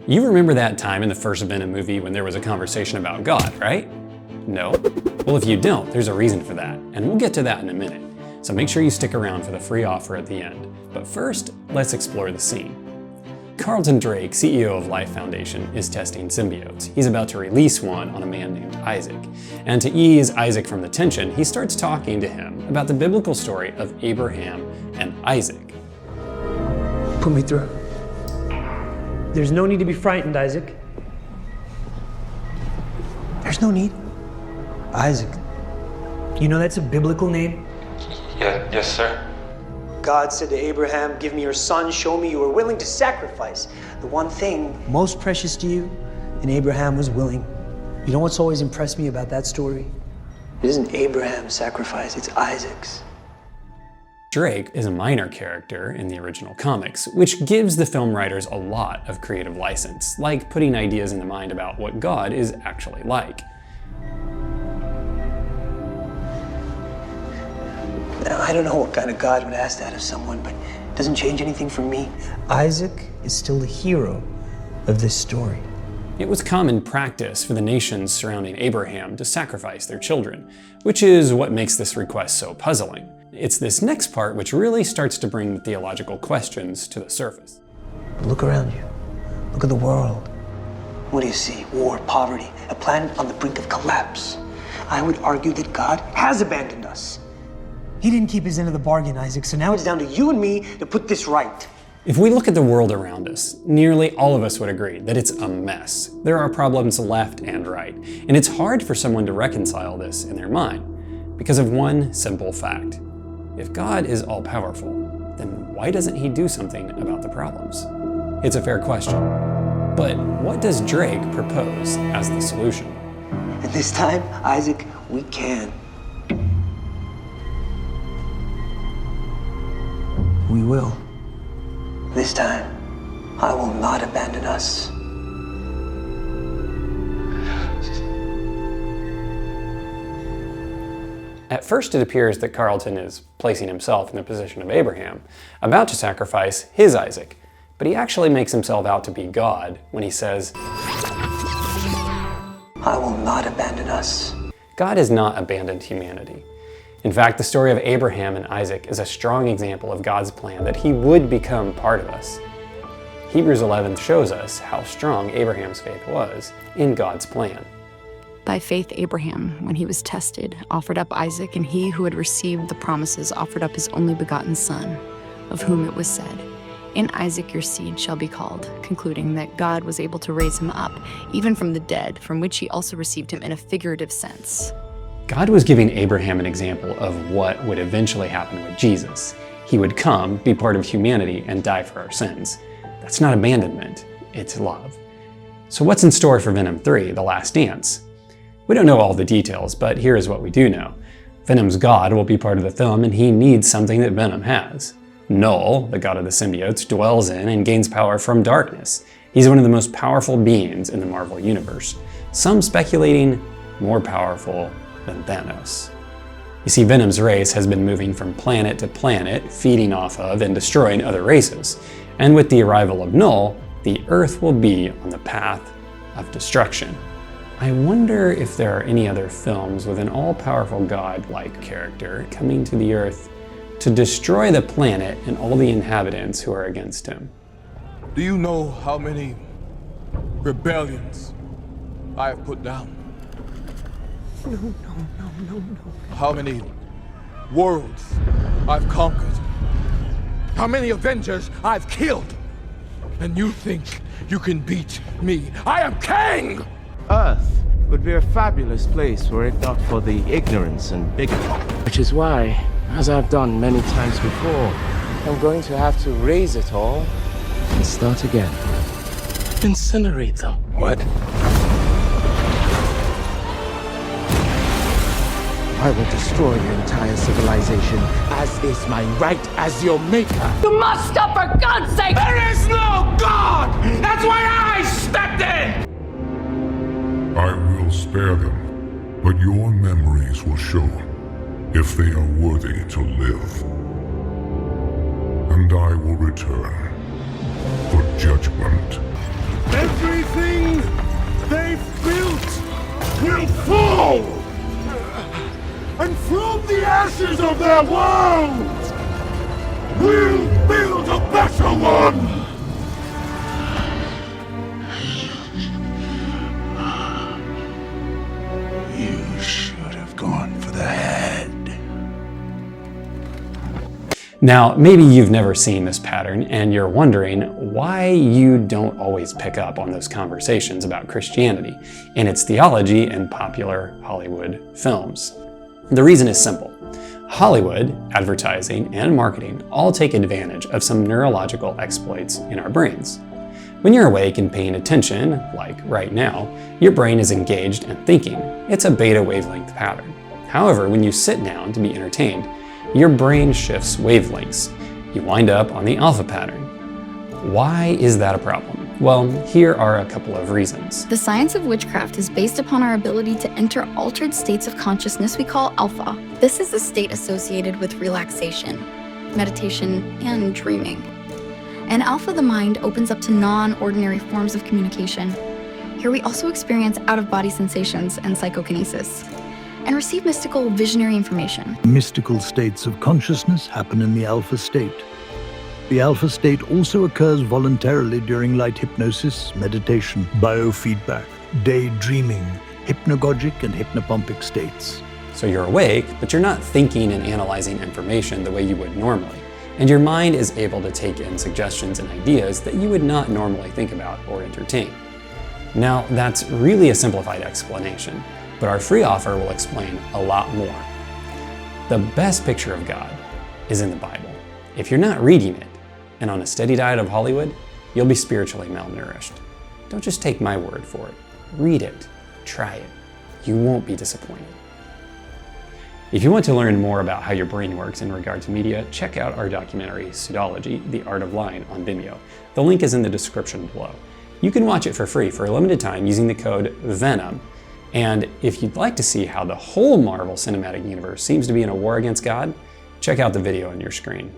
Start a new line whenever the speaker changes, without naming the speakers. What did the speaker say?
You remember that time in the first Venom movie when there was a conversation about God, right? No? Well, if you don't, there's a reason for that, and we'll get to that in a minute. So make sure you stick around for the free offer at the end. But first, let's explore the scene. Carlton Drake, CEO of Life Foundation, is testing symbiotes. He's about to release one on a man named Isaac. And to ease Isaac from the tension, he starts talking to him about the biblical story of Abraham and Isaac.
Put me through. There's no need to be frightened, Isaac. There's no need. Isaac, you know that's a biblical name?
Yes, sir.
God said to Abraham, give me your son, show me you were willing to sacrifice the one thing most precious to you, and Abraham was willing. You know what's always impressed me about that story? It isn't Abraham's sacrifice, it's Isaac's.
Drake is a minor character in the original comics, which gives the film writers a lot of creative license, like putting ideas in the mind about what God is actually like.
Now, I don't know what kind of God would ask that of someone, but it doesn't change anything for me. Isaac is still the hero of this story.
It was common practice for the nations surrounding Abraham to sacrifice their children, which is what makes this request so puzzling. It's this next part which really starts to bring the theological questions to the surface.
Look around you. Look at the world. What do you see? War, poverty, a planet on the brink of collapse. I would argue that God has abandoned us. He didn't keep his end of the bargain, Isaac, so now it's down to you and me to put this right.
If we look at the world around us, nearly all of us would agree that it's a mess. There are problems left and right, and it's hard for someone to reconcile this in their mind because of one simple fact. If God is all-powerful, then why doesn't he do something about the problems? It's a fair question. But what does Drake propose as the solution?
And this time, Isaac, we can. We will. This time, I will not abandon us.
At first, it appears that Carlton is placing himself in the position of Abraham, about to sacrifice his Isaac, but he actually makes himself out to be God when he says,
I will not abandon us.
God has not abandoned humanity. In fact, the story of Abraham and Isaac is a strong example of God's plan that he would become part of us. Hebrews 11 shows us how strong Abraham's faith was in God's plan.
By faith, Abraham, when he was tested, offered up Isaac, and he who had received the promises offered up his only begotten son, of whom it was said, in Isaac your seed shall be called, concluding that God was able to raise him up, even from the dead, from which he also received him in a figurative sense.
God was giving Abraham an example of what would eventually happen with Jesus. He would come, be part of humanity, and die for our sins. That's not abandonment, it's love. So what's in store for Venom 3, The Last Dance? We don't know all the details, but here is what we do know. Venom's God will be part of the film, and he needs something that Venom has. Null, the god of the symbiotes, dwells in and gains power from darkness. He's one of the most powerful beings in the Marvel Universe, some speculating more powerful than Thanos. You see, Venom's race has been moving from planet to planet, feeding off of and destroying other races. And with the arrival of Null, the Earth will be on the path of destruction. I wonder if there are any other films with an all-powerful god-like character coming to the Earth to destroy the planet and all the inhabitants who are against him.
Do you know how many rebellions I have put down?
No.
How many worlds I've conquered? How many Avengers I've killed? And you think you can beat me? I am king!
Earth would be a fabulous place were it not for the ignorance and bigotry. Which is why, as I've done many times before, I'm going to have to raise it all and start again. Incinerate them.
What?
I will destroy your entire civilization, as is my right as your maker.
You must stop, for God's sake!
There is no God! That's why I stepped in!
I will spare them, but your memories will show if they are worthy to live. And I will return for judgment.
If
ashes of their world, we'll build a better one! You should have gone for the head.
Now, maybe you've never seen this pattern and you're wondering why you don't always pick up on those conversations about Christianity and its theology in popular Hollywood films. The reason is simple. Hollywood, advertising, and marketing all take advantage of some neurological exploits in our brains. When you're awake and paying attention, like right now, your brain is engaged and thinking. It's a beta wavelength pattern. However, when you sit down to be entertained, your brain shifts wavelengths. You wind up on the alpha pattern. Why is that a problem? Well, here are a couple of reasons.
The science of witchcraft is based upon our ability to enter altered states of consciousness we call alpha. This is a state associated with relaxation, meditation, and dreaming. In alpha, the mind opens up to non-ordinary forms of communication. Here we also experience out-of-body sensations and psychokinesis, and receive mystical visionary information.
Mystical states of consciousness happen in the alpha state. The alpha state also occurs voluntarily during light hypnosis, meditation, biofeedback, daydreaming, hypnagogic and hypnopompic states.
So you're awake, but you're not thinking and analyzing information the way you would normally, and your mind is able to take in suggestions and ideas that you would not normally think about or entertain. Now, that's really a simplified explanation, but our free offer will explain a lot more. The best picture of God is in the Bible. If you're not reading it and on a steady diet of Hollywood, you'll be spiritually malnourished. Don't just take my word for it. Read it. Try it. You won't be disappointed. If you want to learn more about how your brain works in regard to media, check out our documentary, Pseudology, The Art of Lying on Vimeo. The link is in the description below. You can watch it for free for a limited time using the code VENOM. And if you'd like to see how the whole Marvel Cinematic Universe seems to be in a war against God, check out the video on your screen.